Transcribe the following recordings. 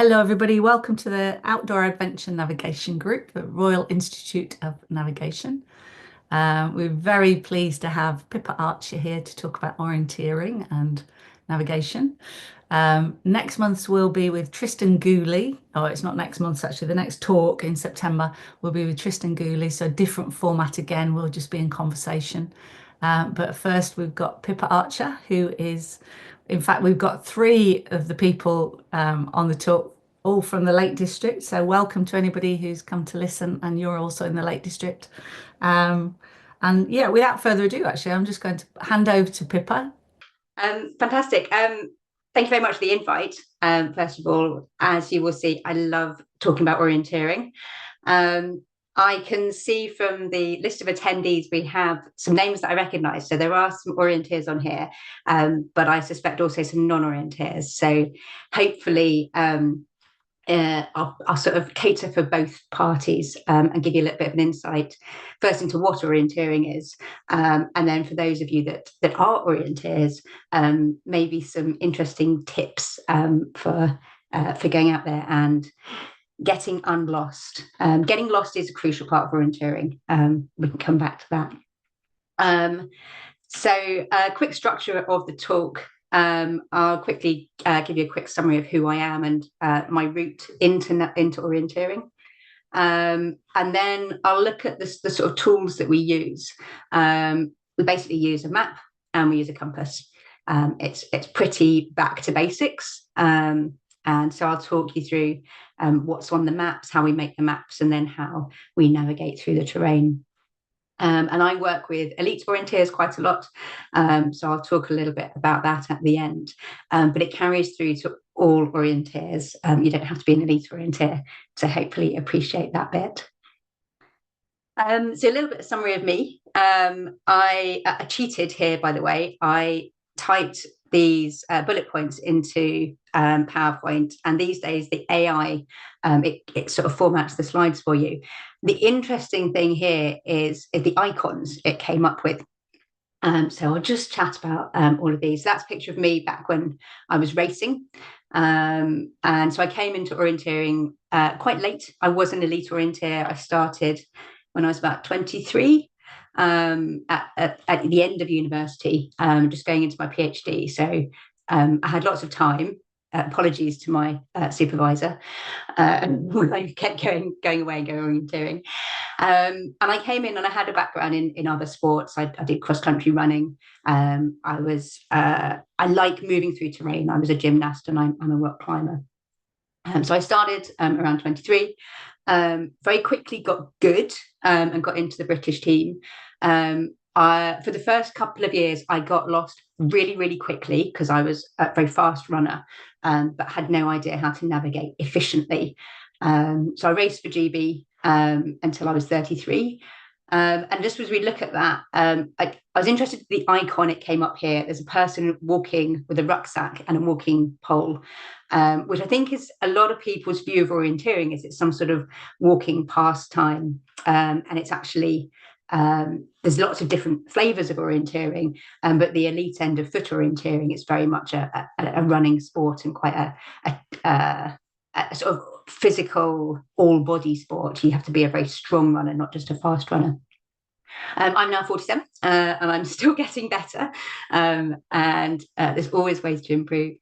Hello, everybody. Welcome to the Outdoor Adventure Navigation Group at Royal Institute of Navigation. We're very pleased to have Pippa Archer here to talk about orienteering and navigation. Next month we'll be with Tristan Gooley. Oh, it's not next month, actually. The next talk in September will be with Tristan Gooley. So different format again. We'll just be in conversation. But first we've got Pippa Archer, who is, in fact, we've got three of the people on the talk, all from the Lake District. So welcome to anybody who's come to listen, and you're also in the Lake District. And yeah, without further ado, actually, I'm just going to hand over to Pippa. Fantastic. Thank you very much for the invite. First of all, as you will see, I love talking about orienteering. I can see from the list of attendees, we have some names that I recognise. So there are some orienteers on here, but I suspect also some non-orienteers. So hopefully I'll sort of cater for both parties and give you a little bit of an insight first into what orienteering is, and then for those of you that are orienteers, maybe some interesting tips for going out there and getting unlost. Getting lost is a crucial part of orienteering. We can come back to that. So a quick structure of the talk. I'll quickly give you a quick summary of who I am and my route into orienteering. And then I'll look at the sort of tools that we use. We basically use a map and we use a compass. It's pretty back to basics. And so I'll talk you through what's on the maps, how we make the maps, and then how we navigate through the terrain. And I work with elite orienteers quite a lot. So I'll talk a little bit about that at the end. But it carries through to all orienteers. You don't have to be an elite orienteer to hopefully appreciate that bit. So a little bit of summary of me. I cheated here, by the way. I typed these bullet points into PowerPoint, and these days the AI it sort of formats the slides for you. The interesting thing here is the icons it came up with. So I'll just chat about all of these. That's a picture of me back when I was racing. And so I came into orienteering quite late. I was an elite orienteer. I started when I was about 23. At the end of university, just going into my PhD. So I had lots of time. Apologies to my supervisor. I kept going away and going orienteering. And I came in and I had a background in other sports. I did cross-country running. I like moving through terrain. I was a gymnast and I'm a rock climber. So I started around 23. Very quickly got good and got into the British team. For the first couple of years, I got lost really, really quickly because I was a very fast runner, but had no idea how to navigate efficiently. So I raced for GB until I was 33. And just as we look at that, I was interested in the icon. It came up here. There's a person walking with a rucksack and a walking pole, which I think is a lot of people's view of orienteering is it's some sort of walking pastime. And it's actually, there's lots of different flavors of orienteering, but the elite end of foot orienteering is very much a running sport and quite a sort of physical all body sport. You have to be a very strong runner, not just a fast runner. I'm now 47 and I'm still getting better, and there's always ways to improve.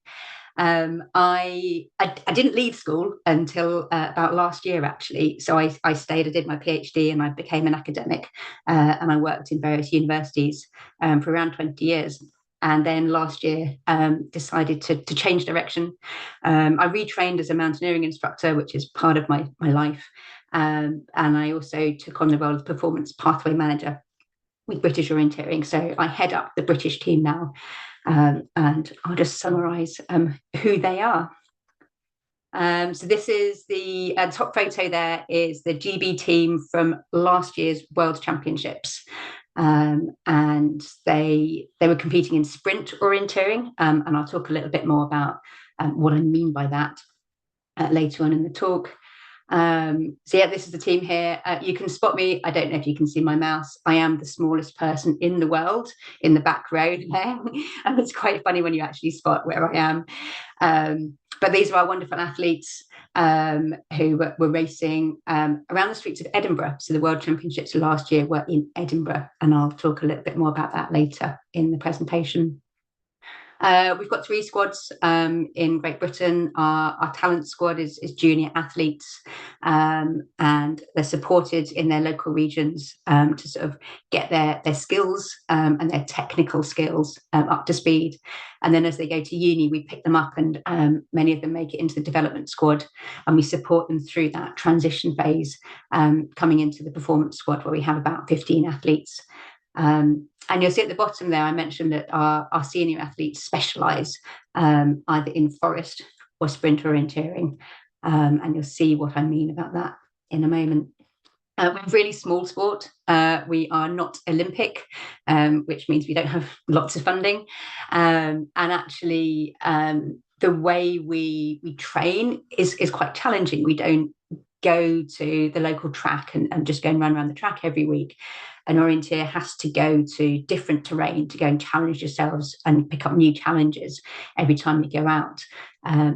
I didn't leave school until about last year, actually. So I stayed, I did my PhD and I became an academic, and I worked in various universities for around 20 years. And then last year decided to change direction. I retrained as a mountaineering instructor, which is part of my life. And I also took on the role of performance pathway manager with British Orienteering. So I head up the British team now. And I'll just summarise who they are. So this is the top photo there is the GB team from last year's World Championships. And they were competing in sprint orienteering, and I'll talk a little bit more about what I mean by that later on in the talk. So yeah, this is the team here. You can spot me. I don't know if you can see my mouse. I am the smallest person in the world in the back row there. And it's quite funny when you actually spot where I am. But these are our wonderful athletes who were racing around the streets of Edinburgh. So the World Championships last year were in Edinburgh, and I'll talk a little bit more about that later in the presentation. We've got 3 squads in Great Britain. Our talent squad is junior athletes, and they're supported in their local regions to sort of get their skills and their technical skills up to speed. And then as they go to uni, we pick them up, and many of them make it into the development squad, and we support them through that transition phase, coming into the performance squad, where we have about 15 athletes. And you'll see at the bottom there, I mentioned that our senior athletes specialise either in forest or sprint orienteering. And you'll see what I mean about that in a moment. We're a really small sport. We are not Olympic, which means we don't have lots of funding. And actually, the way we train is quite challenging. We don't go to the local track and just go and run around the track every week. An orienteer has to go to different terrain to go and challenge yourselves and pick up new challenges every time you go out.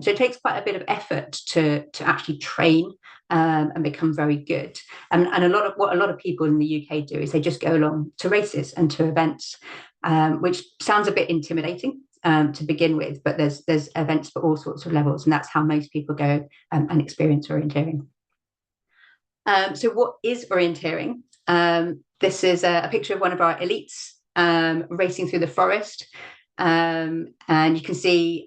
So it takes quite a bit of effort to actually train and become very good. And a lot of people in the UK do is they just go along to races and to events, which sounds a bit intimidating to begin with, but there's events for all sorts of levels, and that's how most people go and experience orienteering. So what is orienteering? This is a picture of one of our elites racing through the forest. And you can see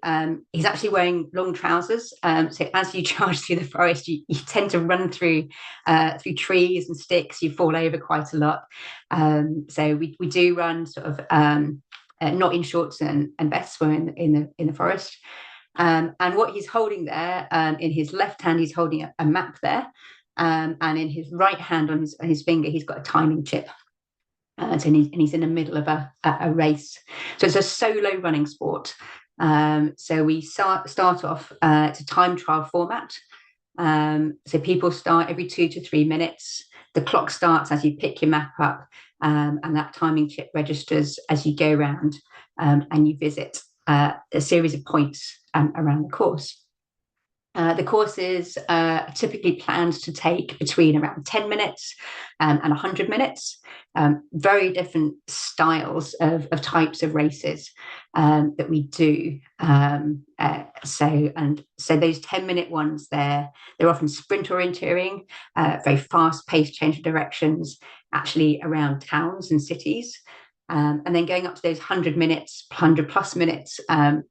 he's actually wearing long trousers. So as you charge through the forest, you tend to run through trees and sticks. You fall over quite a lot. So we do run sort of not in shorts and vests. We're in the forest. And what he's holding there, in his left hand, he's holding a map there. And in his right hand on his finger, he's got a timing chip. And he's in the middle of a race. So it's a solo running sport. So we start off, it's a time trial format. So people start every 2 to 3 minutes. The clock starts as you pick your map up, and that timing chip registers as you go around, and you visit a series of points around the course. The courses are typically planned to take between around 10 minutes and 100 minutes. Very different styles of types of races that we do. So those 10-minute ones, they're often sprint orienteering, very fast-paced change of directions, actually around towns and cities. And then going up to those 100 minutes, 100 plus minutes,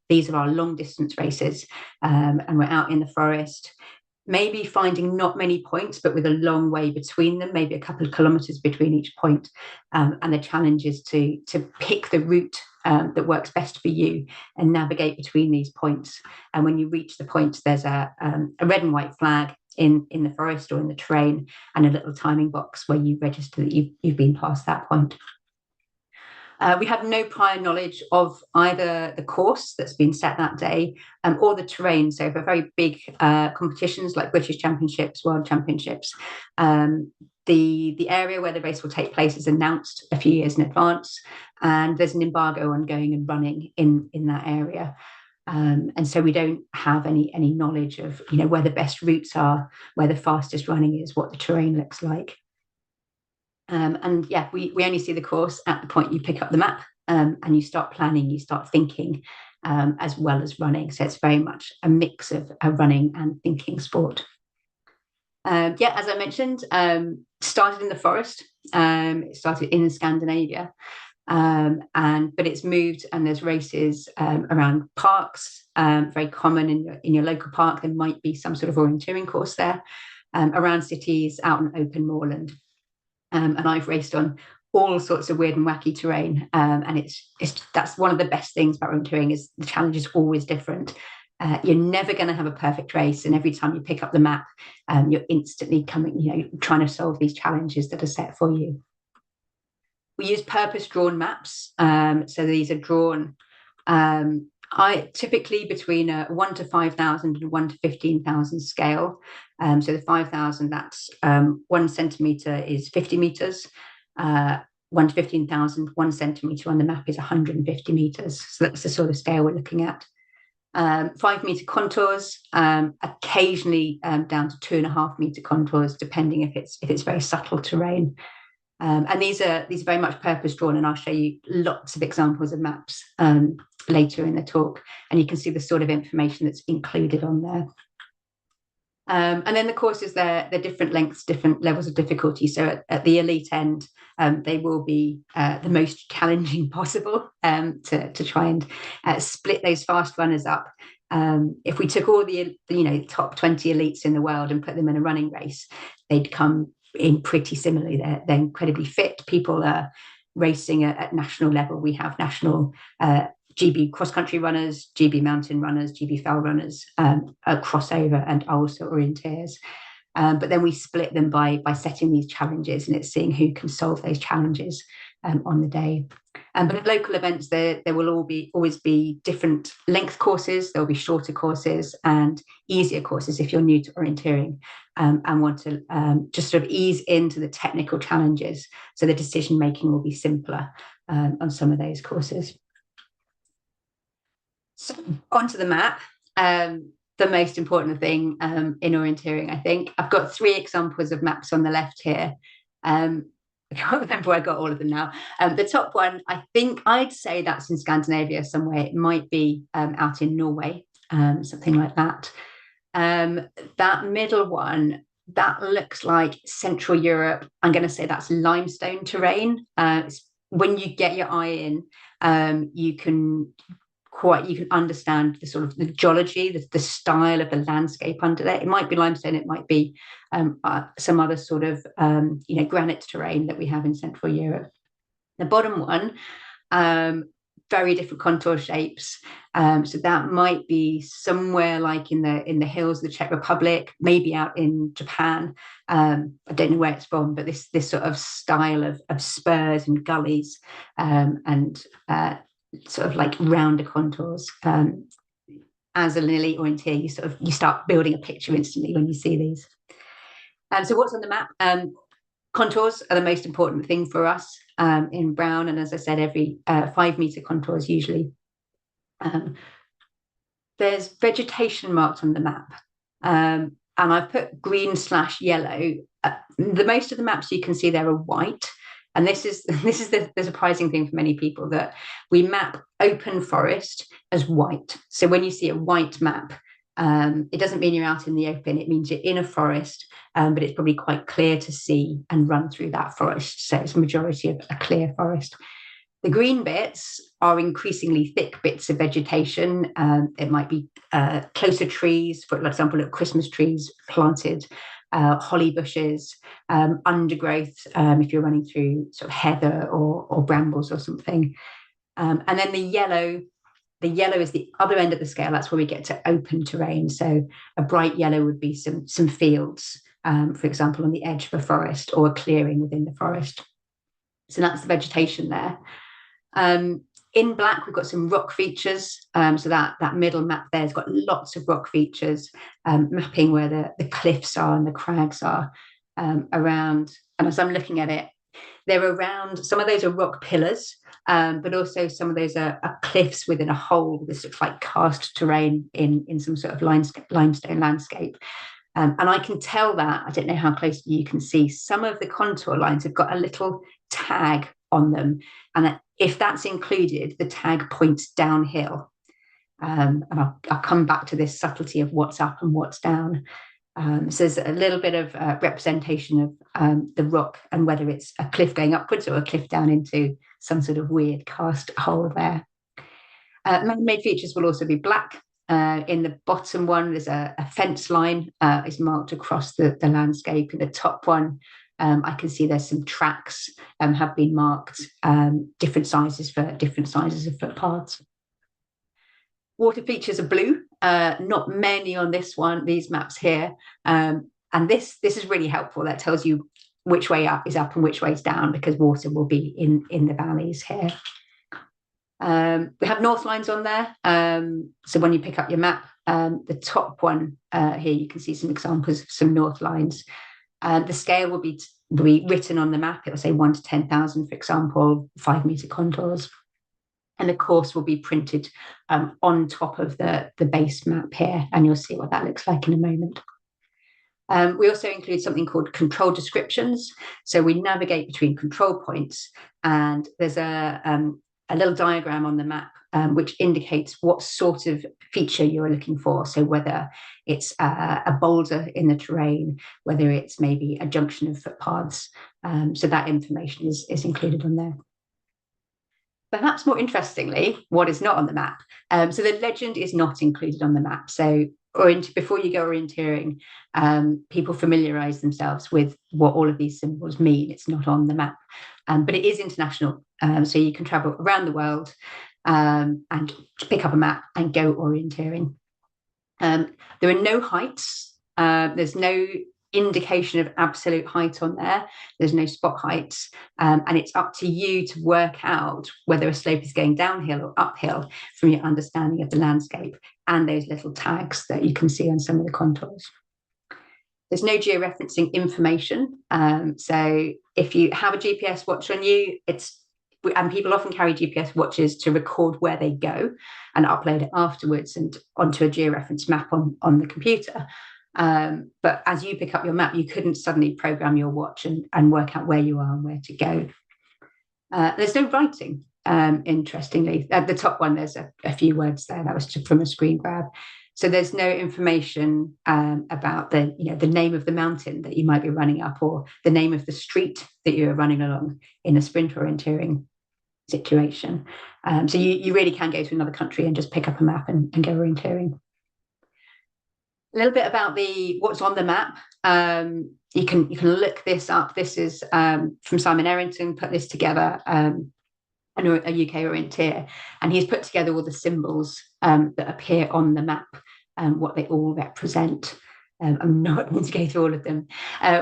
these are our long distance races. And we're out in the forest, maybe finding not many points, but with a long way between them, maybe a couple of kilometers between each point. And the challenge is to pick the route that works best for you and navigate between these points. And when you reach the points, there's a red and white flag in the forest or in the terrain, and a little timing box where you register that you've been past that point. We have no prior knowledge of either the course that's been set that day or the terrain. So for very big competitions like British Championships, World Championships, the area where the race will take place is announced a few years in advance, and there's an embargo on going and running in that area. And so we don't have any knowledge of where the best routes are, where the fastest running is, what the terrain looks like. And yeah, we only see the course at the point you pick up the map, and you start planning, you start thinking, as well as running. So it's very much a mix of a running and thinking sport. Yeah, as I mentioned, started in the forest. It started in Scandinavia, but it's moved, and there's races around parks. Very common in your local park. There might be some sort of orienteering course there. Around cities, out on open moorland. And I've raced on all sorts of weird and wacky terrain. And that's one of the best things about orienteering, is the challenge is always different. You're never going to have a perfect race. And every time you pick up the map, you're instantly trying to solve these challenges that are set for you. We use purpose-drawn maps. So these are drawn I typically between a 1 to 5,000 and 1 to 15,000 scale. So the 5,000, that's 1 centimetre is 50 metres. 1 to 15,000, 1 centimetre on the map is 150 metres. So that's the sort of scale we're looking at. 5-metre contours, occasionally down to 2.5-metre contours, depending if it's very subtle terrain. And these are very much purpose drawn, and I'll show you lots of examples of maps later in the talk, and you can see the sort of information that's included on there. And then the courses, they're different lengths, different levels of difficulty. So at the elite end, they will be the most challenging possible to try and split those fast runners up. If we took all the top 20 elites in the world and put them in a running race, they'd come in pretty similarly. They're incredibly fit. People are racing at national level. We have national GB cross-country runners, GB mountain runners, GB fell runners, crossover, and also orienteers. But then we split them by setting these challenges, and it's seeing who can solve those challenges on the day. But at local events, there will always be different length courses. There'll be shorter courses and easier courses if you're new to orienteering and want to just sort of ease into the technical challenges. So the decision making will be simpler on some of those courses. So onto the map. The most important thing in orienteering, I think. I've got 3 examples of maps on the left here. I can't remember where I got all of them now. The top one, I think I'd say that's in Scandinavia somewhere. It might be out in Norway, something like that. That middle one, that looks like Central Europe. I'm going to say that's limestone terrain. When you get your eye in, you can understand the sort of the geology, the style of the landscape under there. It might be limestone, it might be some other sort of granite terrain that we have in Central Europe. The bottom one, very different contour shapes. So that might be somewhere like in the hills of the Czech Republic, maybe out in Japan. I don't know where it's from, but this sort of style of spurs and gullies and sort of like rounder contours. As an elite orienteer, you start building a picture instantly when you see these. So what's on the map? Contours are the most important thing for us in brown, and as I said, every 5-meter contours usually. There's vegetation marked on the map, and I've put green/yellow. The most of the maps you can see there are white. And this is the surprising thing for many people, that we map open forest as white. So when you see a white map, it doesn't mean you're out in the open. It means you're in a forest, but it's probably quite clear to see and run through that forest. So it's a majority of a clear forest. The green bits are increasingly thick bits of vegetation. It might be closer trees, for example, Christmas trees planted, holly bushes, undergrowth, if you're running through sort of heather or brambles or something. And then the yellow is the other end of the scale. That's where we get to open terrain. So a bright yellow would be some fields, for example, on the edge of a forest, or a clearing within the forest. So that's the vegetation there. In black, we've got some rock features. So that middle map there has got lots of rock features, mapping where the cliffs are and the crags are around. And as I'm looking at it, they're around, some of those are rock pillars, but also some of those are cliffs within a hole. This looks like karst terrain in some sort of limestone landscape. And I can tell that, I don't know how closely you can see, some of the contour lines have got a little tag on them. And if that's included, the tag points downhill. And I'll come back to this subtlety of what's up and what's down. So there's a little bit of representation of the rock and whether it's a cliff going upwards or a cliff down into some sort of weird karst hole there. Man-made features will also be black. In the bottom one, there's a fence line is marked across the landscape. In the top one, I can see there's some tracks have been marked, different sizes of footpaths. Water features are blue, not many on these maps here. And this is really helpful. That tells you which way up is up and which way is down, because water will be in the valleys here. We have north lines on there. So when you pick up your map, the top one here, you can see some examples of some north lines. The scale will be written on the map. It will say 1 to 10,000, for example, 5-meter contours. And the course will be printed on top of the base map here, and you'll see what that looks like in a moment. We also include something called control descriptions. So we navigate between control points, and there's a little diagram on the map which indicates what sort of feature you're looking for. So whether it's a boulder in the terrain, whether it's maybe a junction of footpaths. So that information is included on there. Perhaps more interestingly, what is not on the map. So the legend is not included on the map. So before you go orienteering, people familiarize themselves with what all of these symbols mean. It's not on the map, but it is international. So you can travel around the world and pick up a map and go orienteering. There are no heights. There's no indication of absolute height on there. There's no spot heights, and it's up to you to work out whether a slope is going downhill or uphill from your understanding of the landscape and those little tags that you can see on some of the contours. There's no georeferencing information. So if you have a GPS watch on you, and people often carry GPS watches to record where they go and upload it afterwards and onto a georeference map on the computer. But as you pick up your map, you couldn't suddenly program your watch and work out where you are and where to go. There's no writing, interestingly. At the top one, there's a few words there. That was just from a screen grab. So there's no information about the name of the mountain that you might be running up, or the name of the street that you're running along in a sprint orienteering situation. So you really can go to another country and just pick up a map and go orienteering. A little bit about what's on the map. You can look this up. This is from Simon Errington, put this together, a UK orienteer, and he's put together all the symbols that appear on the map and what they all represent. I'm not going to go through all of them.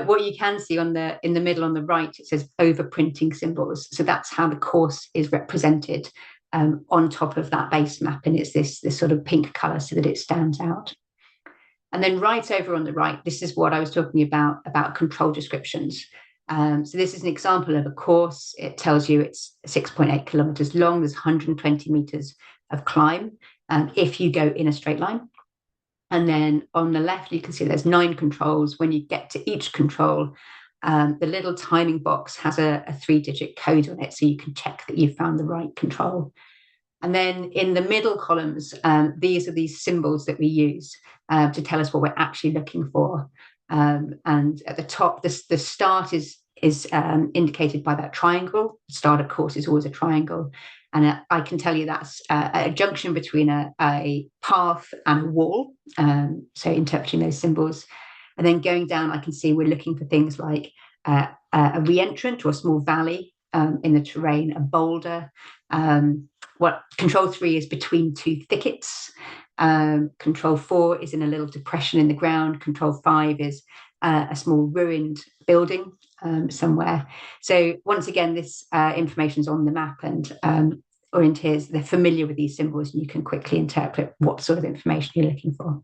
What you can see in the middle on the right, it says overprinting symbols. So that's how the course is represented on top of that base map, and it's this sort of pink colour so that it stands out. And then right over on the right, this is what I was talking about control descriptions. So this is an example of a course. It tells you it's 6.8 kilometers long. There's 120 meters of climb if you go in a straight line. And then on the left, you can see there's 9 controls. When you get to each control, the little timing box has a 3-digit code on it, so you can check that you've found the right control. And then in the middle columns, these are these symbols that we use to tell us what we're actually looking for. And at the top, the start is indicated by that triangle. The start, of course, is always a triangle. And I can tell you that's a junction between a path and a wall. So interpreting those symbols. And then going down, I can see we're looking for things like a re-entrant or a small valley in the terrain, a boulder. What control 3 is between 2 thickets. Control 4 is in a little depression in the ground. Control 5 is a small ruined building somewhere. So once again, this information is on the map, and orienteers, they're familiar with these symbols, and you can quickly interpret what sort of information you're looking for.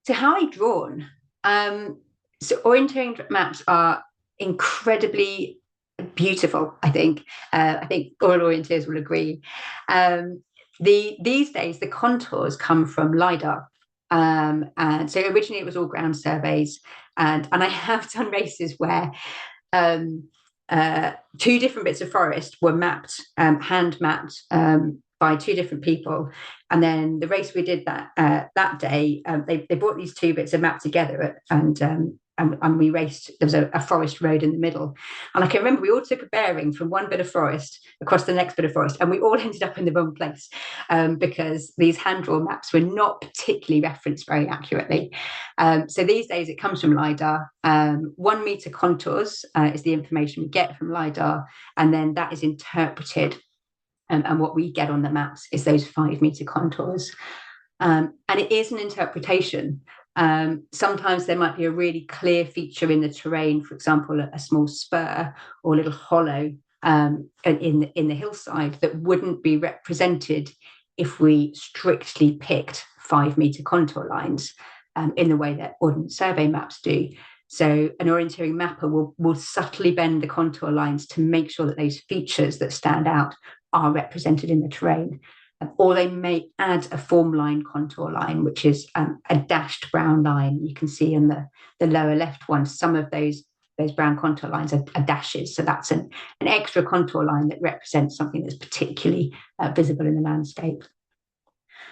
So how are they drawn? So orienteering maps are incredibly beautiful, I think. I think all orienteers will agree. These days, the contours come from LiDAR. And so originally it was all ground surveys. And I have done races where 2 different bits of forest were mapped, hand mapped by 2 different people. And then the race we did that day, they brought these 2 bits of map together, and we raced. There was a forest road in the middle, and I can remember we all took a bearing from one bit of forest across the next bit of forest, and we all ended up in the wrong place because these hand-drawn maps were not particularly referenced very accurately. So these days it comes from LiDAR. 1 meter contours is the information we get from LiDAR, and then that is interpreted, and what we get on the maps is those 5 meter contours. And it is an interpretation. Sometimes there might be a really clear feature in the terrain, for example, a small spur or a little hollow in the hillside that wouldn't be represented if we strictly picked 5 meter contour lines in the way that Ordnance Survey maps do. So an orienteering mapper will subtly bend the contour lines to make sure that those features that stand out are represented in the terrain. Or they may add a form line contour line, which is a dashed brown line. You can see in the lower left one, some of those brown contour lines are dashes. So that's an extra contour line that represents something that's particularly visible in the landscape.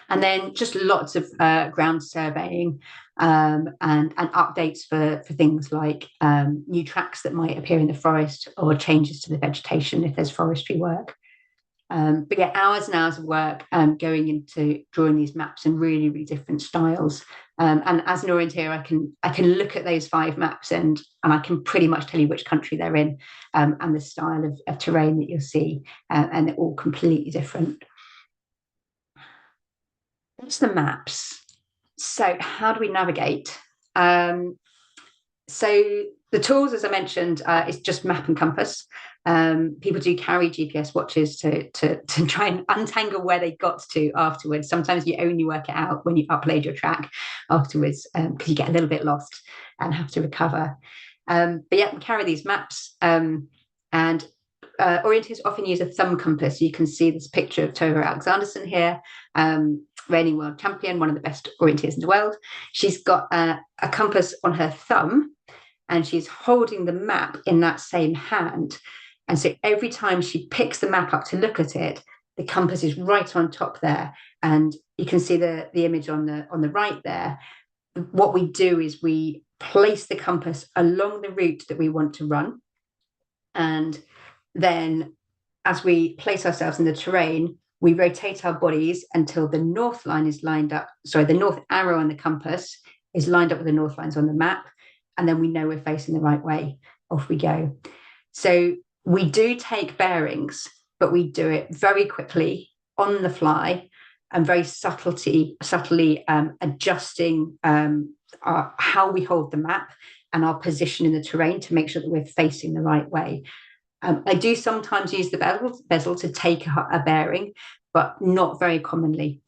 And then just lots of ground surveying and updates for things like new tracks that might appear in the forest or changes to the vegetation if there's forestry work. But yeah, hours and hours of work going into drawing these maps in really, really different styles. And as an orienteer, I can look at those 5 maps and I can pretty much tell you which country they're in and the style of terrain that you'll see, and they're all completely different. That's the maps. So how do we navigate? So the tools, as I mentioned, is just map and compass. People do carry GPS watches to try and untangle where they got to afterwards. Sometimes you only work it out when you upload your track afterwards because you get a little bit lost and have to recover. But yeah, we carry these maps and orienteers often use a thumb compass. You can see this picture of Tova Alexanderson here, reigning world champion, one of the best orienteers in the world. She's got a compass on her thumb and she's holding the map in that same hand. And so every time she picks the map up to look at it, the compass is right on top there. And you can see the image on the right there. What we do is we place the compass along the route that we want to run. And then as we place ourselves in the terrain, we rotate our bodies until the north line is lined up. Sorry, the north arrow on the compass is lined up with the north lines on the map. And then we know we're facing the right way. Off we go. So we do take bearings, but we do it very quickly on the fly and very subtly adjusting how we hold the map and our position in the terrain to make sure that we're facing the right way. I do sometimes use the bezel to take a bearing, but not very commonly.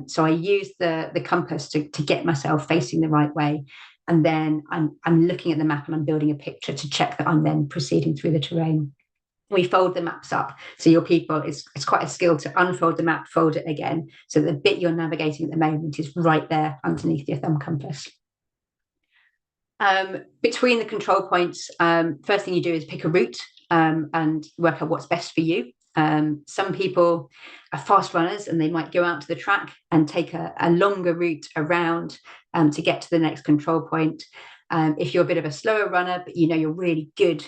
So I use the compass to get myself facing the right way. And then I'm looking at the map and I'm building a picture to check that I'm then proceeding through the terrain. We fold the maps up. So your people, it's quite a skill to unfold the map, fold it again. So the bit you're navigating at the moment is right there underneath your thumb compass. Between the control points, first thing you do is pick a route and work out what's best for you. Some people are fast runners and they might go out to the track and take a longer route around to get to the next control point. If you're a bit of a slower runner, but you know you're really good,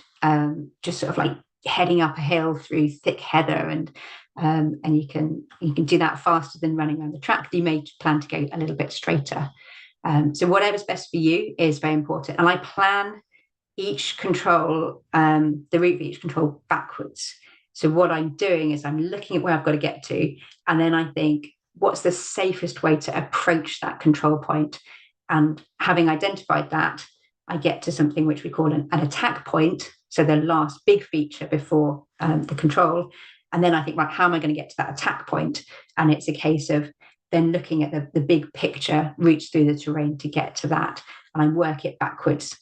just sort of like heading up a hill through thick heather and you can do that faster than running around the track, you may plan to go a little bit straighter. So whatever's best for you is very important. And I plan each control, the route for each control backwards. So what I'm doing is I'm looking at where I've got to get to, and then I think, what's the safest way to approach that control point? And having identified that, I get to something which we call an attack point. So the last big feature before the control. And then I think, right, how am I going to get to that attack point? And it's a case of then looking at the big picture, routes through the terrain to get to that. And I work it backwards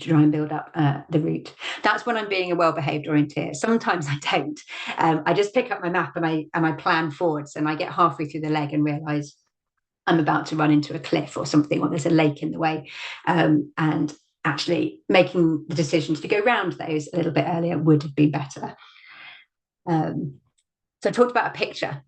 to try and build up the route. That's when I'm being a well-behaved orienteer. Sometimes I don't. I just pick up my map and I plan forwards, and I get halfway through the leg and realise I'm about to run into a cliff or something, or there's a lake in the way. And actually making the decision to go round those a little bit earlier would have been better. So I talked about a picture.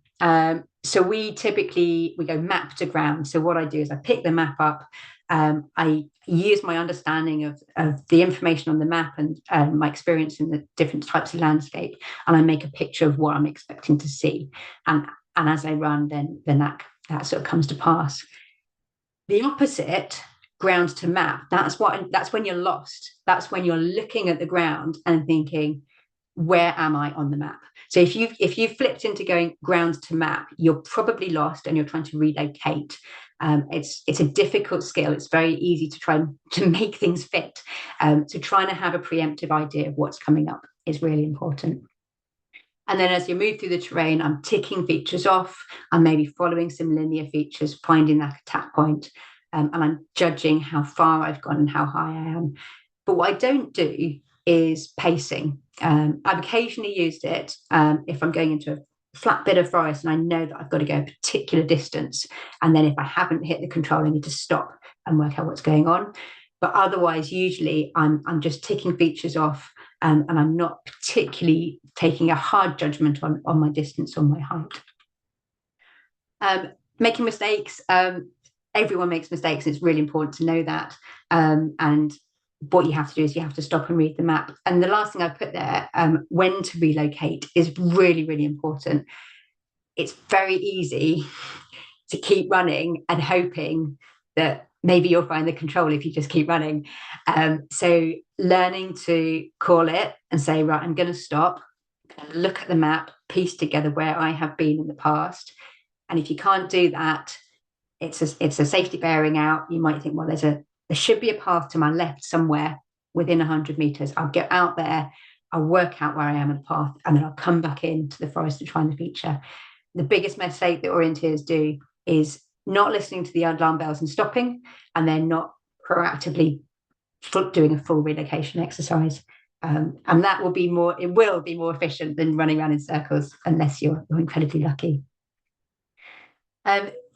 So we go map to ground. So what I do is I pick the map up. I use my understanding of the information on the map and my experience in the different types of landscape, and I make a picture of what I'm expecting to see. And as I run, then that sort of comes to pass. The opposite, ground to map, that's when you're lost. That's when you're looking at the ground and thinking, where am I on the map? So if you flipped into going ground to map, you're probably lost and you're trying to relocate. It's a difficult skill. It's very easy to try to make things fit. So trying to have a preemptive idea of what's coming up is really important. And then as you move through the terrain, I'm ticking features off. I'm maybe following some linear features, finding that attack point, and I'm judging how far I've gone and how high I am. But what I don't do is pacing. I've occasionally used it if I'm going into a flat bit of forest and I know that I've got to go a particular distance. And then if I haven't hit the control, I need to stop and work out what's going on. But otherwise, usually I'm just ticking features off, and I'm not particularly taking a hard judgment on my distance or my height. Making mistakes. Everyone makes mistakes. It's really important to know that. And what you have to do is you have to stop and read the map. And the last thing I put there, when to relocate, is really, really important. It's very easy to keep running and hoping that maybe you'll find the control if you just keep running. So learning to call it and say, right, I'm going to stop, look at the map, piece together where I have been in the past. And if you can't do that, it's a safety bearing out. You might think, well, there should be a path to my left somewhere within 100 meters. I'll get out there, I'll work out where I am in the path, and then I'll come back into the forest to find the feature. The biggest mistake that orienteers do is not listening to the alarm bells and stopping, and then not proactively doing a full relocation exercise. And that will be more efficient than running around in circles, unless you're incredibly lucky.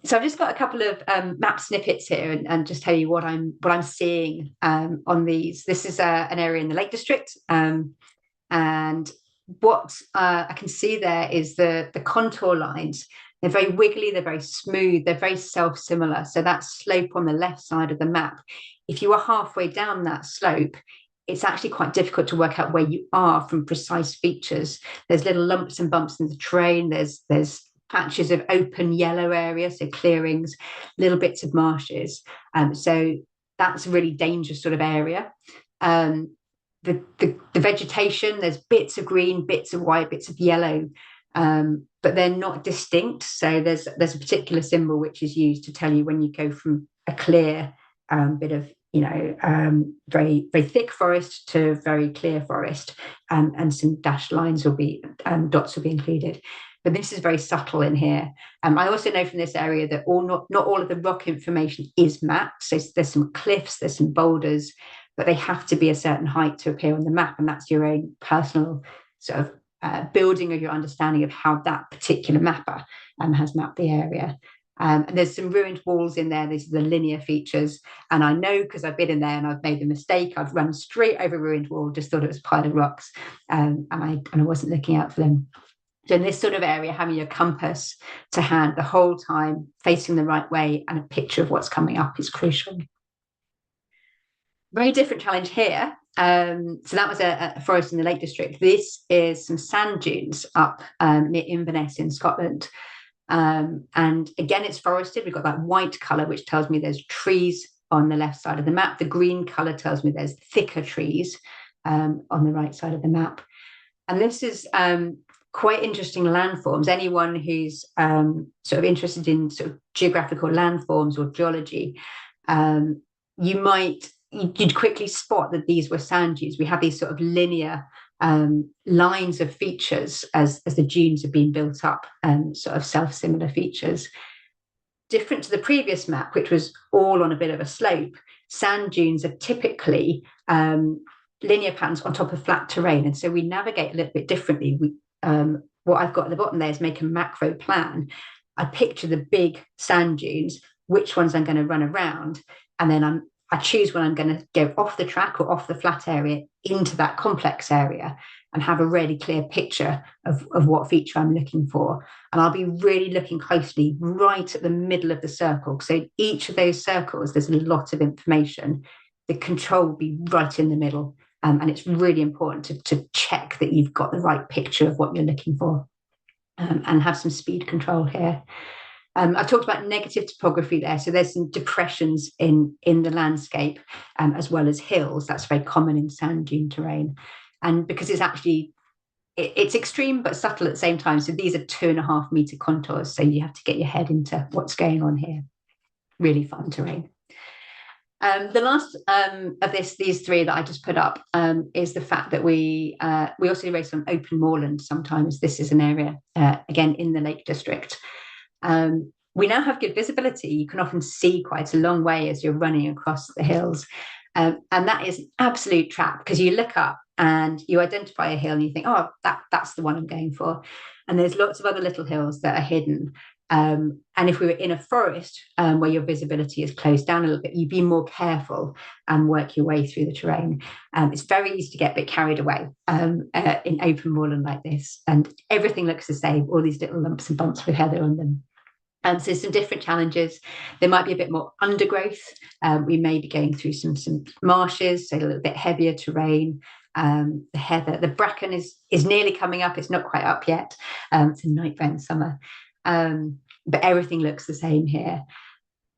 So I've just got a couple of map snippets here, and just tell you what I'm seeing on these. This is an area in the Lake District, and what I can see there is the contour lines. They're very wiggly, they're very smooth, they're very self-similar. So that slope on the left side of the map, if you are halfway down that slope, it's actually quite difficult to work out where you are from precise features. There's little lumps and bumps in the terrain. There's patches of open yellow area, so clearings, little bits of marshes. So that's a really dangerous sort of area. The vegetation, there's bits of green, bits of white, bits of yellow, but they're not distinct. So there's a particular symbol which is used to tell you when you go from a clear bit of very, very thick forest to very clear forest, and some dashed lines will be dots will be included. But this is very subtle in here. I also know from this area that not all of the rock information is mapped. So there's some cliffs, there's some boulders, but they have to be a certain height to appear on the map, and that's your own personal sort of building of your understanding of how that particular mapper has mapped the area. And there's some ruined walls in there. These are the linear features. And I know because I've been in there and I've made the mistake. I've run straight over a ruined wall, just thought it was a pile of rocks, and I wasn't looking out for them. So in this sort of area, having your compass to hand the whole time, facing the right way, and a picture of what's coming up is crucial. Very different challenge here. So that was a forest in the Lake District. This is some sand dunes up near Inverness in Scotland. And again, it's forested. We've got that white colour, which tells me there's trees on the left side of the map. The green colour tells me there's thicker trees on the right side of the map. And this is quite interesting landforms. Anyone who's sort of interested in sort of geographical landforms or geology, you'd quickly spot that these were sand dunes. We have these sort of linear lines of features as the dunes have been built up, sort of self-similar features. Different to the previous map, which was all on a bit of a slope, sand dunes are typically linear patterns on top of flat terrain. And so we navigate a little bit differently. What I've got at the bottom there is make a macro plan. I picture the big sand dunes, which ones I'm going to run around, and then I choose when I'm going to go off the track or off the flat area into that complex area, and have a really clear picture of what feature I'm looking for. And I'll be really looking closely right at the middle of the circle. So each of those circles, there's a lot of information. The control will be right in the middle. And it's really important to check that you've got the right picture of what you're looking for, and have some speed control here. I've talked about negative topography there. So there's some depressions in the landscape, as well as hills. That's very common in sand dune terrain. And because it's extreme but subtle at the same time. So these are 2.5 meter contours. So you have to get your head into what's going on here. Really fun terrain. The last of these three that I just put up is the fact that we also race on open moorland. Sometimes this is an area again in the Lake District. We now have good visibility. You can often see quite a long way as you're running across the hills, and that is an absolute trap because you look up and you identify a hill and you think, oh, that's the one I'm going for, and there's lots of other little hills that are hidden. And if we were in a forest where your visibility is closed down a little bit, you'd be more careful and work your way through the terrain. It's very easy to get a bit carried away in open moorland like this, and everything looks the same, all these little lumps and bumps with heather on them. So some different challenges. There might be a bit more undergrowth. We may be going through some marshes, so a little bit heavier terrain. The heather, the bracken is nearly coming up. It's not quite up yet. It's a night brown summer. But everything looks the same here.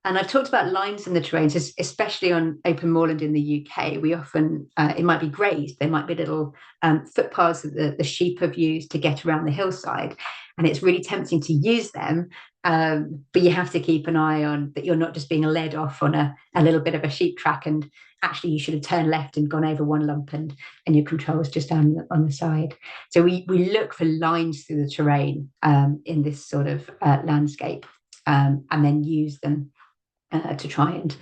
And I've talked about lines in the terrains, especially on open moorland in the UK. We often, it might be grazed. There might be little footpaths that the sheep have used to get around the hillside. And it's really tempting to use them. But you have to keep an eye on that you're not just being led off on a little bit of a sheep track, and actually you should have turned left and gone over one lump, and your control is just down on the side. So we look for lines through the terrain in this sort of landscape, and then use them to try and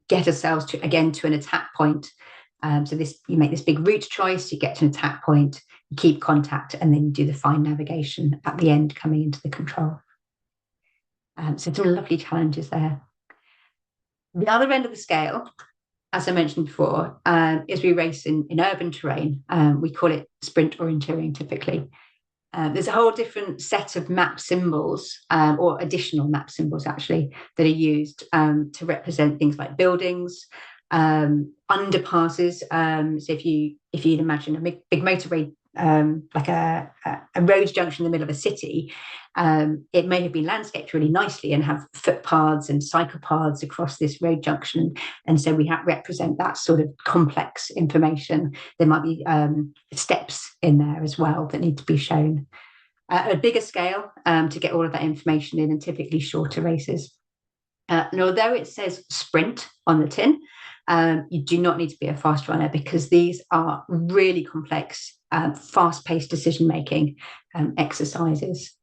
get ourselves to an attack point. So you make this big route choice, you get to an attack point, you keep contact, and then you do the fine navigation at the end coming into the control. So some lovely challenges there. The other end of the scale, as I mentioned before, is we race in urban terrain. We call it sprint orienteering typically. There's a whole different set of map symbols, or additional map symbols actually, that are used to represent things like buildings, underpasses. So if you'd imagine a big motorway, like a road junction in the middle of a city, it may have been landscaped really nicely and have footpaths and cycle paths across this road junction, and so we represent that sort of complex information. There might be steps in there as well that need to be shown at a bigger scale to get all of that information in, and typically shorter races. And although it says sprint on the tin, you do not need to be a fast runner, because these are really complex, fast-paced decision-making exercises.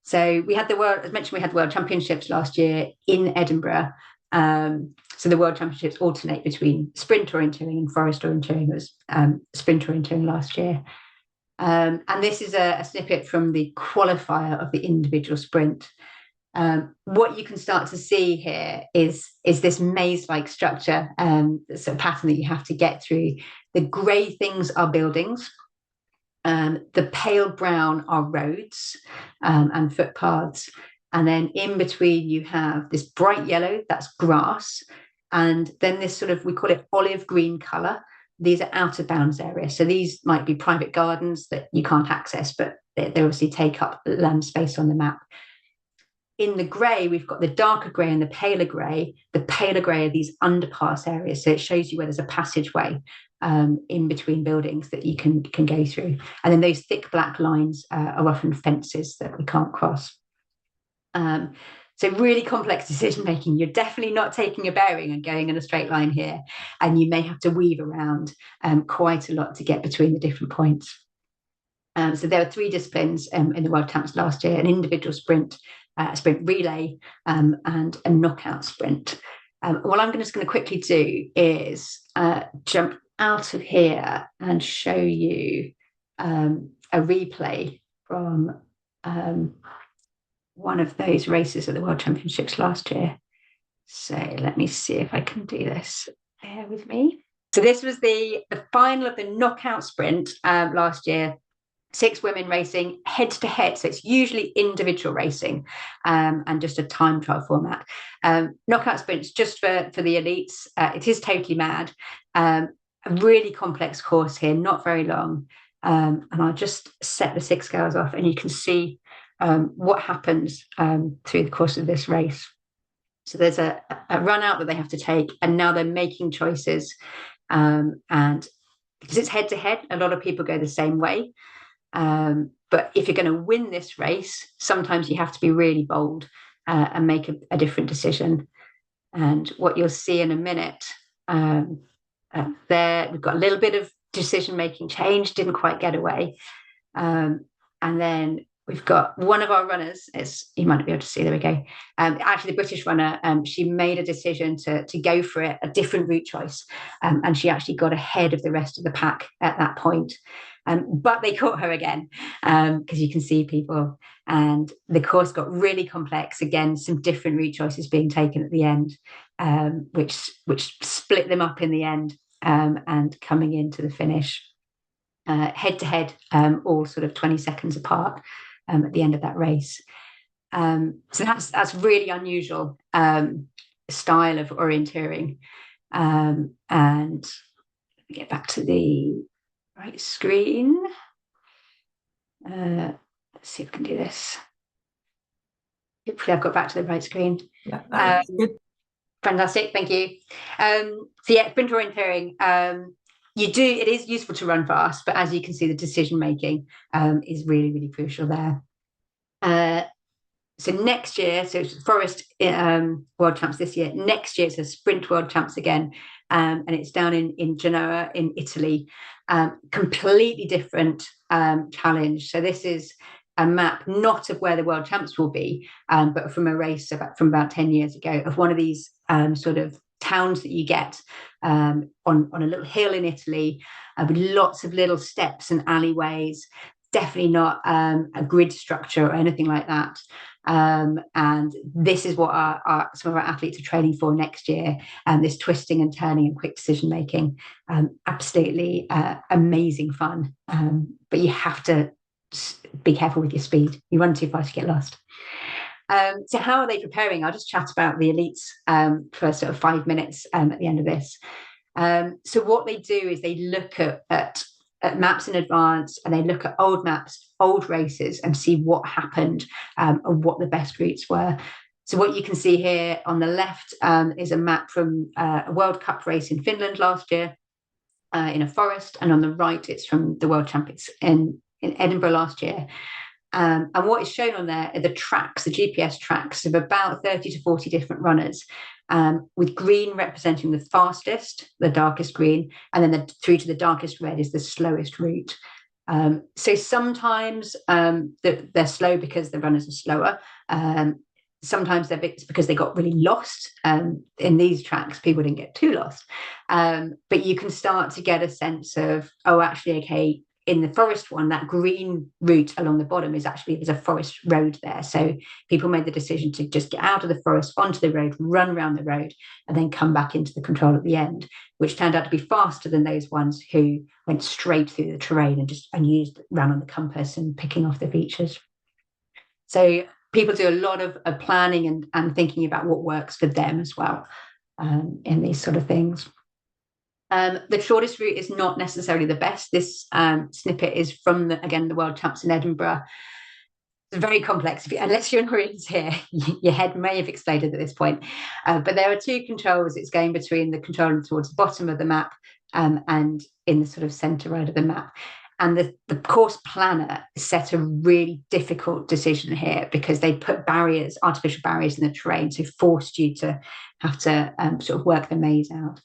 So we had as mentioned, we had World Championships last year in Edinburgh. So the World Championships alternate between sprint orienteering and forest orienteering. It was sprint orienteering last year. And this is a snippet from the qualifier of the individual sprint. What you can start to see here is this maze-like structure, sort of pattern that you have to get through. The grey things are buildings. The pale brown are roads and footpaths. And then in between you have this bright yellow, that's grass. And then this sort of, we call it olive green colour. These are out of bounds areas. So these might be private gardens that you can't access, but they obviously take up land space on the map. In the grey, we've got the darker grey and the paler grey. The paler grey are these underpass areas. So it shows you where there's a passageway in between buildings that you can go through. And then those thick black lines are often fences that we can't cross. So really complex decision making. You're definitely not taking a bearing and going in a straight line here. And you may have to weave around quite a lot to get between the different points. So there were 3 disciplines in the World Champs last year: an individual sprint, a sprint relay, and a knockout sprint. What I'm just going to quickly do is jump out of here and show you a replay from one of those races at the World Championships last year. So let me see if I can do this. Bear with me. So this was the final of the knockout sprint last year. 6 women racing head to head. So it's usually individual racing and just a time trial format. Knockout sprints just for the elites. It is totally mad. A really complex course here, not very long. And I'll just set the 6 girls off and you can see what happens through the course of this race. So there's a run out that they have to take, and now they're making choices. And because it's head to head, a lot of people go the same way. But if you're going to win this race, sometimes you have to be really bold and make a different decision. And what you'll see in a minute, there we've got a little bit of decision-making change, didn't quite get away. And then we've got one of our runners, you might be able to see, there we go. Actually, the British runner, she made a decision to go for it, a different route choice. And she actually got ahead of the rest of the pack at that point. But they caught her again, because you can see people. And the course got really complex. Again, some different route choices being taken at the end, which split them up in the end, and coming into the finish head to head, all sort of 20 seconds apart at the end of that race. So that's really unusual style of orienteering. And get back to the right screen. Let's see if we can do this. Hopefully I've got back to the right screen. Yeah, that's good. Fantastic, thank you. So yeah, sprint orienteering. It is useful to run fast, but as you can see, the decision making is really, really crucial there. So next year, so it's Forest World Champs this year. Next year, it's a Sprint World Champs again, and it's down in Genoa in Italy. Completely different challenge. So this is a map not of where the World Champs will be, but from a race from about 10 years ago, of one of these sort of towns that you get on a little hill in Italy, with lots of little steps and alleyways. Definitely not a grid structure or anything like that. And this is what some of our athletes are training for next year. This twisting and turning and quick decision making. Absolutely amazing fun. But you have to be careful with your speed. You run too fast, you get lost. So how are they preparing? I'll just chat about the elites for sort of 5 minutes at the end of this. So what they do is they look at maps in advance, and they look at old maps, old races, and see what happened and what the best routes were. So what you can see here on the left is a map from a World Cup race in Finland last year in a forest, and on the right it's from the World Champions in Edinburgh last year. And what is shown on there are the tracks, the GPS tracks of about 30 to 40 different runners, with green representing the fastest, the darkest green, and then through to the darkest red is the slowest route. So sometimes they're slow because the runners are slower. Sometimes it's because they got really lost. In these tracks, people didn't get too lost. But you can start to get a sense of, oh, actually, okay, in the forest one, that green route along the bottom there's a forest road there. So people made the decision to just get out of the forest, onto the road, run around the road, and then come back into the control at the end, which turned out to be faster than those ones who went straight through the terrain and ran on the compass and picking off the features. So people do a lot of planning and thinking about what works for them as well in these sort of things. The shortest route is not necessarily the best. This snippet is from, the World Champs in Edinburgh. It's very complex. Unless you're an orienteer, your head may have exploded at this point. But there are two controls. It's going between the control towards the bottom of the map and in the sort of centre right of the map. And the course planner set a really difficult decision here, because they put artificial barriers in the terrain, so forced you to have to sort of work the maze out.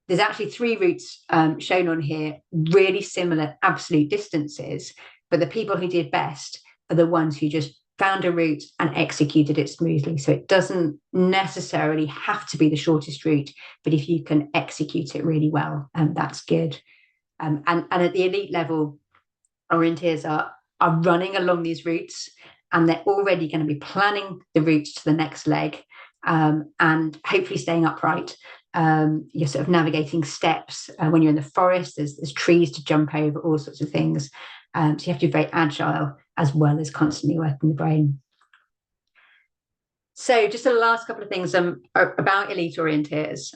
There's actually 3 routes shown on here, really similar absolute distances, but the people who did best are the ones who just found a route and executed it smoothly. So it doesn't necessarily have to be the shortest route, but if you can execute it really well, that's good. And at the elite level, orienteers are running along these routes, and they're already going to be planning the routes to the next leg, and hopefully staying upright. You're sort of navigating steps. When you're in the forest, there's trees to jump over, all sorts of things. So you have to be very agile, as well as constantly working the brain. So just the last couple of things about elite orienteers.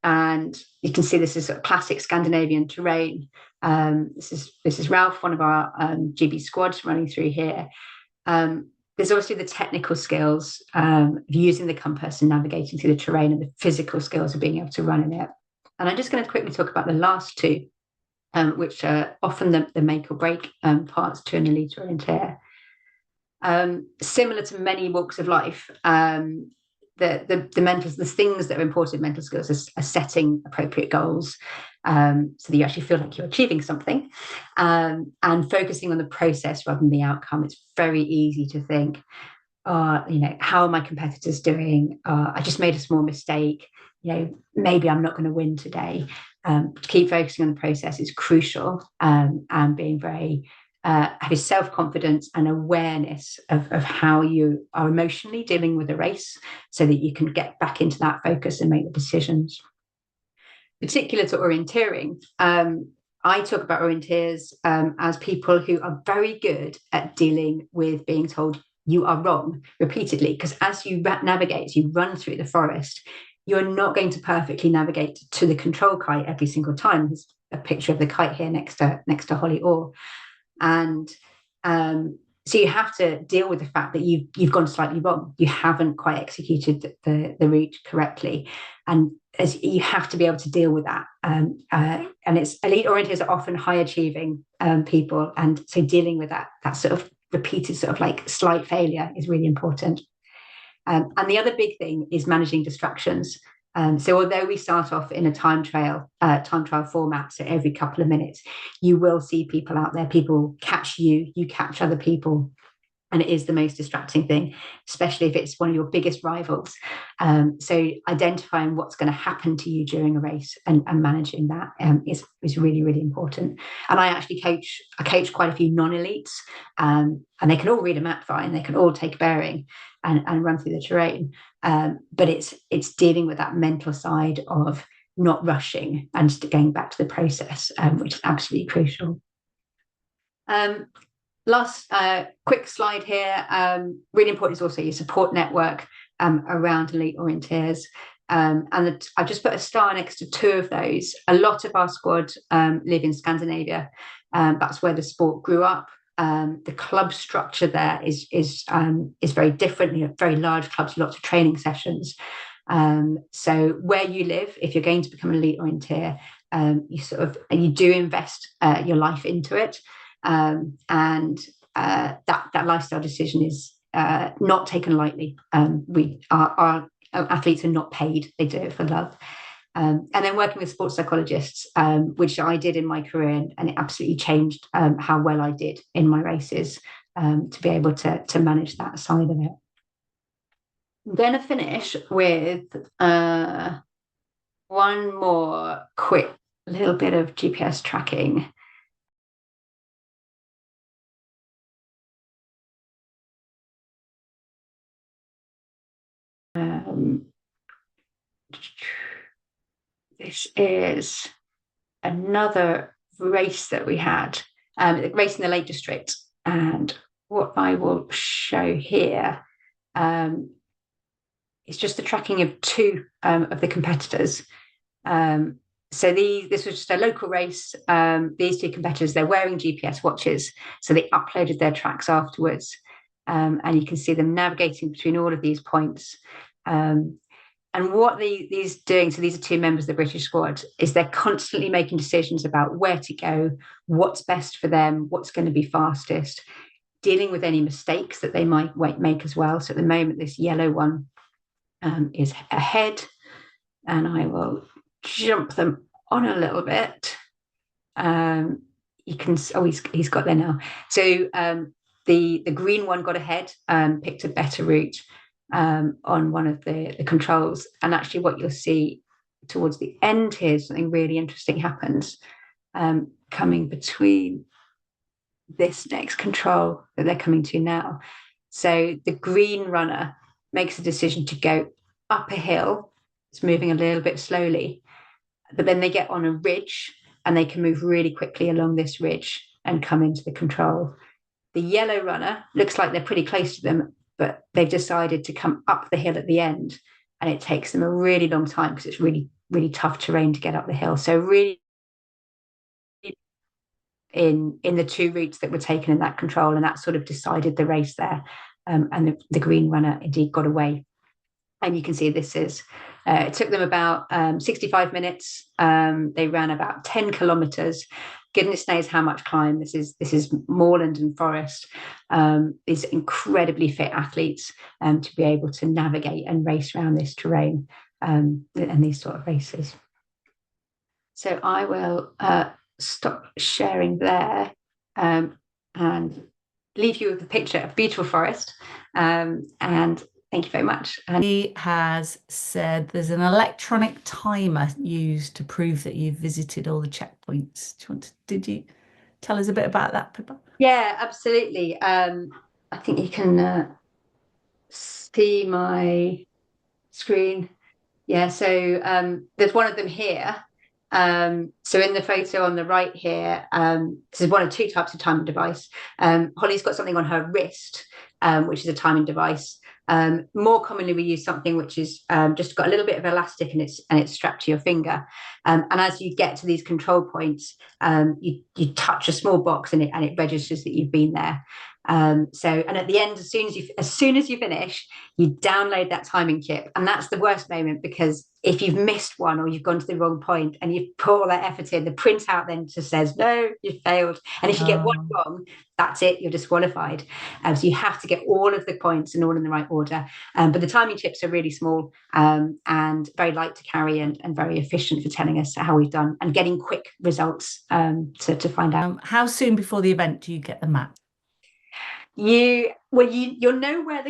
And you can see this is sort of classic Scandinavian terrain. This is Ralph, one of our GB squads running through here. There's obviously the technical skills of using the compass and navigating through the terrain, and the physical skills of being able to run in it. And I'm just going to quickly talk about the last two, which are often the make or break parts to an elite orienteer. Similar to many walks of life, the things that are important mental skills are setting appropriate goals, so that you actually feel like you're achieving something, and focusing on the process rather than the outcome. It's very easy to think, how are my competitors doing? I just made a small mistake. Maybe I'm not going to win today. To keep focusing on the process is crucial, and being very having self-confidence and awareness of how you are emotionally dealing with a race, so that you can get back into that focus and make the decisions. Particular to orienteering, I talk about orienteers as people who are very good at dealing with being told you are wrong repeatedly, because as you navigate, you run through the forest, you're not going to perfectly navigate to the control kite every single time. There's a picture of the kite here next to Holly Orr. And so you have to deal with the fact that you've gone slightly wrong. You haven't quite executed the route correctly, and as you have to be able to deal with that. And it's elite orienteers are often high achieving people, and so dealing with that sort of repeated sort of like slight failure is really important. And the other big thing is managing distractions. So although we start off in a time trial format, so every couple of minutes, you will see people out there, people catch you, you catch other people. And it is the most distracting thing, especially if it's one of your biggest rivals. So identifying what's going to happen to you during a race and managing that is really, really important. And I actually coach quite a few non-elites, and they can all read a map fine, they can all take a bearing and run through the terrain. But it's dealing with that mental side of not rushing and just going back to the process, which is absolutely crucial. Last quick slide here. Really important is also your support network around elite orienteers. I've just put a star next to two of those. A lot of our squad live in Scandinavia. That's where the sport grew up. The club structure there is very different. You have very large clubs, lots of training sessions. So where you live, if you're going to become an elite orienteer, you do invest your life into it. That lifestyle decision is not taken lightly. Our athletes are not paid; they do it for love. And then working with sports psychologists, which I did in my career, and it absolutely changed how well I did in my races, to be able to manage that side of it. I'm going to finish with one more quick little bit of GPS tracking. This is another race that we had, the race in the Lake District. And what I will show here is just the tracking of two of the competitors. So this was just a local race. These two competitors, they're wearing GPS watches, so they uploaded their tracks afterwards. And you can see them navigating between all of these points. And what these doing, so these are two members of the British squad, is they're constantly making decisions about where to go, what's best for them, what's going to be fastest, dealing with any mistakes that they might make as well. So at the moment, this yellow one is ahead, and I will jump them on a little bit. You can, he's got there now. So the green one got ahead, picked a better route on one of the controls. And actually what you'll see towards the end here, something really interesting happens, coming between this next control that they're coming to now. So the green runner makes a decision to go up a hill. It's moving a little bit slowly, but then they get on a ridge and they can move really quickly along this ridge and come into the control. The yellow runner looks like they're pretty close to them, but they've decided to come up the hill at the end, and it takes them a really long time because it's really, really tough terrain to get up the hill. So really in the two routes that were taken in that control, and that sort of decided the race there. And the green runner indeed got away. And you can see this is It took them about 65 minutes. They ran about 10 kilometers. Goodness knows how much climb. This is moorland and forest. These incredibly fit athletes to be able to navigate and race around this terrain and these sort of races. So I will stop sharing there and leave you with a picture of beautiful forest. And thank you very much. And he has said there's an electronic timer used to prove that you've visited all the checkpoints. Did you tell us a bit about that, Pippa? yeah, absolutely. I think you can see my screen. Yeah, so there's one of them here. So in the photo on the right here, this is one of two types of timing device. Holly's got something on her wrist, which is a timing device. More commonly, we use something which is just got a little bit of elastic and it's strapped to your finger. And as you get to these control points, you touch a small box and it registers that you've been there. And at the end, as soon as you finish, you download that timing chip, and that's the worst moment, because if you've missed one or you've gone to the wrong point and you've put all that effort in, the printout then just says no, you failed. And if you get one wrong, that's it, you're disqualified. So you have to get all of the points and all in the right order. But the timing chips are really small and very light to carry and very efficient for telling us how we've done and getting quick results to find out. How soon before the event do you get the map? You'll know where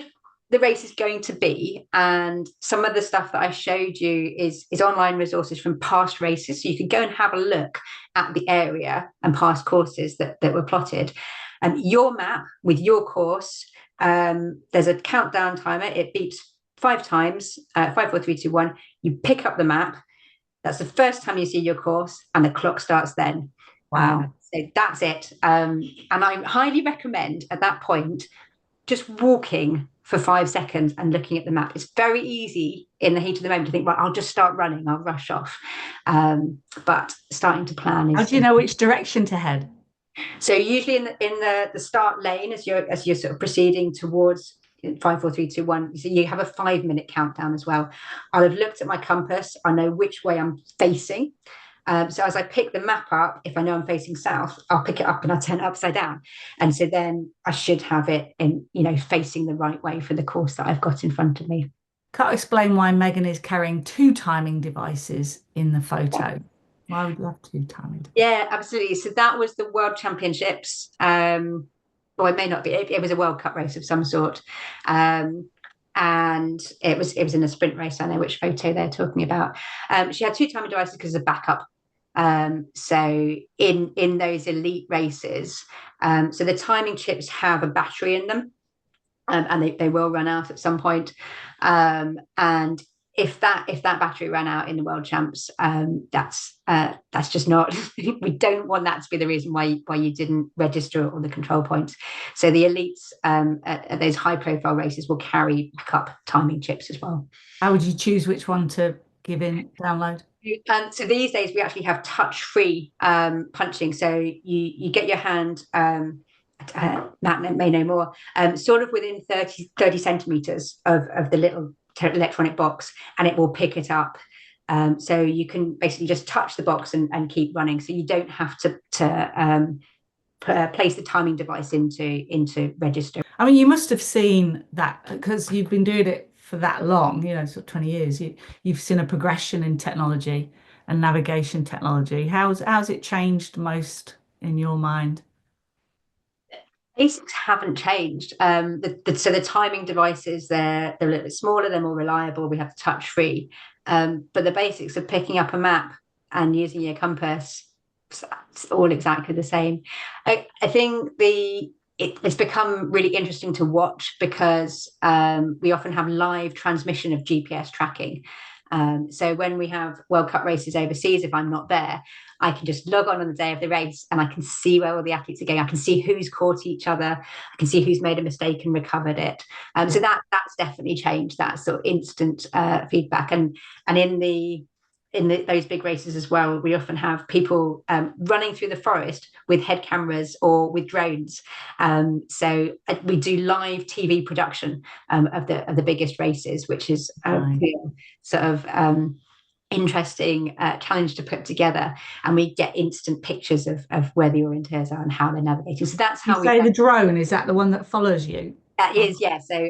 the race is going to be, and some of the stuff that I showed you is online resources from past races, so you can go and have a look at the area and past courses that were plotted. Your map with your course, there's a countdown timer. It beeps 5 times, 5, 4, 3, 2, 1. You pick up the map. That's the first time you see your course, and the clock starts then. Wow. So that's it. And I highly recommend at that point just walking for 5 seconds and looking at the map. It's very easy in the heat of the moment to think, right, I'll just start running, I'll rush off. But starting to plan is. How do you know which direction to head? So usually in the start lane, as you're sort of proceeding towards 5, 4, 3, 2, 1. So you have a 5-minute countdown as well. I'll have looked at my compass. I know which way I'm facing. So as I pick the map up, if I know I'm facing south, I'll pick it up and I'll turn it upside down. And so then I should have it in, facing the right way for the course that I've got in front of me. Can't explain why Megan is carrying 2 timing devices in the photo. Why would you have 2 timing devices? Yeah, absolutely. So that was the World Championships. Or it may not be. It was a World Cup race of some sort. And it was in a sprint race. I know which photo they're talking about. She had 2 timing devices because of backup. So in those elite races, so the timing chips have a battery in them, and they will run out at some point. And if that battery ran out in the World Champs, that's just not. We don't want that to be the reason why you didn't register all the control points. So the elites at those high profile races will carry backup timing chips as well. How would you choose which one to give in download? So these days we actually have touch-free punching. So you get your hand. Matt may know more. Sort of within 30 centimeters of the little electronic box, and it will pick it up. So you can basically just touch the box and keep running. So you don't have to place the timing device into register. I mean, you must have seen that because you've been doing it for that long, sort of 20 years. You've seen a progression in technology and navigation technology. How's it changed most in your mind? Basics haven't changed. So the timing devices, they're a little bit smaller, they're more reliable. We have the touch free, but the basics of picking up a map and using your compass, it's all exactly the same. I think it's become really interesting to watch because we often have live transmission of GPS tracking. So when we have World Cup races overseas, if I'm not there, I can just log on the day of the race and I can see where all the athletes are going. I can see who's caught each other. I can see who's made a mistake and recovered it. So that's definitely changed, that sort of instant feedback. And in the in those big races as well, we often have people running through the forest with head cameras or with drones. So we do live TV production of the biggest races, which is a real sort of interesting challenge to put together, and we get instant pictures of where the orienteers are and how they're navigating. So that's how you say the drone, is that the one that follows you? That is, yeah. So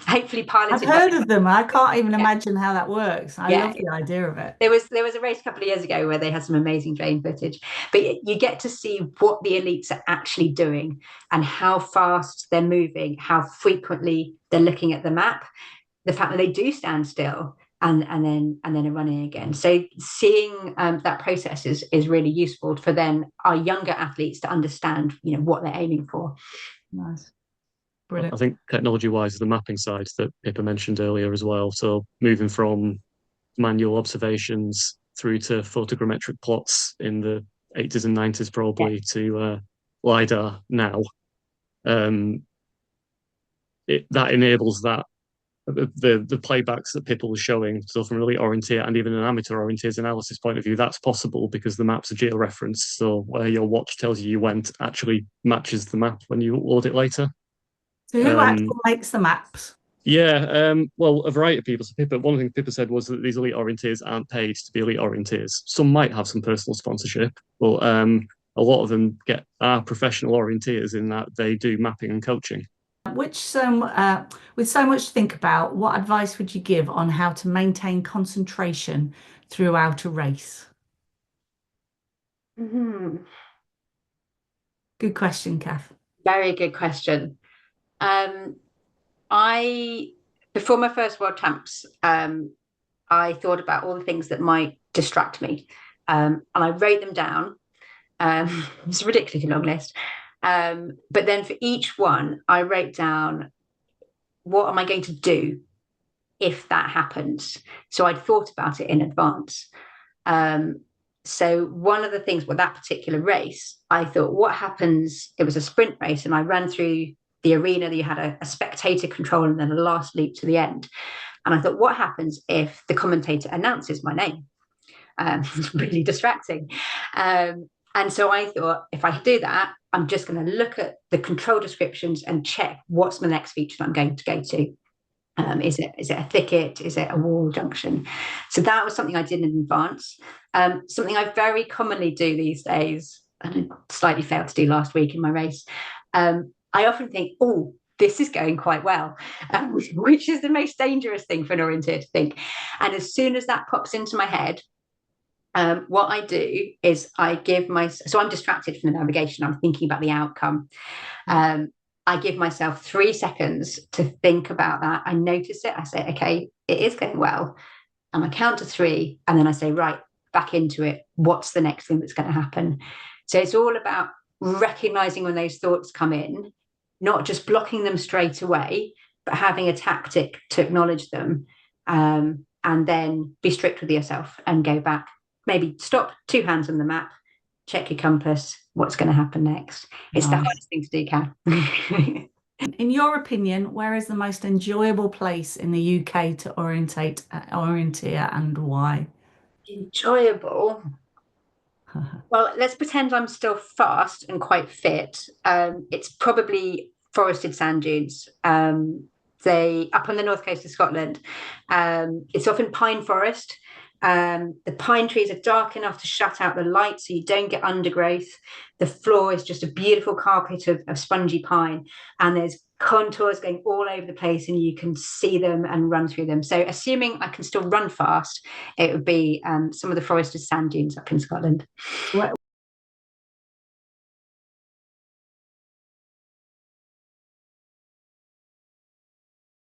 hopefully I've piloted by. heard of them. I can't even imagine how that works. I Yeah, love the idea of it. there was a race a couple of years ago where they had some amazing drone footage, but you get to see what the elites are actually doing and how fast they're moving, how frequently they're looking at the map, the fact that they do stand still and then are running again. So seeing that process is really useful for then our younger athletes to understand, what they're aiming for. Nice. I Brilliant. think technology-wise, the mapping side that Pippa mentioned earlier as well. So moving from manual observations through to photogrammetric plots in the 80s and 90s probably to LiDAR now. That enables that the playbacks that Pippa was showing, so from an elite orienteer and even an amateur orienteer's analysis point of view, that's possible because the maps are geo-referenced. So where your watch tells you went actually matches the map when you upload it later. So who actually makes the maps? Yeah, well, a variety of people. So one thing Pippa said was that these elite orienteers aren't paid to be elite orienteers. Some might have some personal sponsorship, but a lot of them are professional orienteers in that they do mapping and coaching. With so much to think about, what advice would you give on how to maintain concentration throughout a race? Mm-hmm. Good question, Kath. Very good question. Before my first World Champs, I thought about all the things that might distract me, and I wrote them down. It's a ridiculously long list. But then for each one, I wrote down, what am I going to do if that happens? So I'd thought about it in advance. So one of the things with that particular race, I thought, what happens? It was a sprint race, and I ran through the arena. You had a spectator control and then a last leap to the end. And I thought, what happens if the commentator announces my name? It's really distracting. And so I thought, if I do that, I'm just going to look at the control descriptions and check what's the next feature that I'm going to go to. Is it a thicket? Is it a wall junction? So that was something I did in advance. Something I very commonly do these days, and I slightly failed to do last week in my race. I often think, oh, this is going quite well, which is the most dangerous thing for an orienteer to think. And as soon as that pops into my head, what I do is so I'm distracted from the navigation. I'm thinking about the outcome. I give myself 3 seconds to think about that. I notice it. I say, okay, it is going well. And I count to 3. And then I say, right, back into it. What's the next thing that's going to happen? So it's all about recognizing when those thoughts come in, not just blocking them straight away, but having a tactic to acknowledge them, and then be strict with yourself and go back. Maybe stop, 2 hands on the map, check your compass, what's going to happen next. It's the hardest thing to do, Kat. In your opinion, where is the most enjoyable place in the UK to orienteer, and why? Enjoyable. Well, let's pretend I'm still fast and quite fit. It's probably forested sand dunes. They up on the north coast of Scotland. It's often pine forest. The pine trees are dark enough to shut out the light so you don't get undergrowth. The floor is just a beautiful carpet of spongy pine, and there's contours going all over the place and you can see them and run through them. So assuming I can still run fast, it would be some of the forested sand dunes up in Scotland.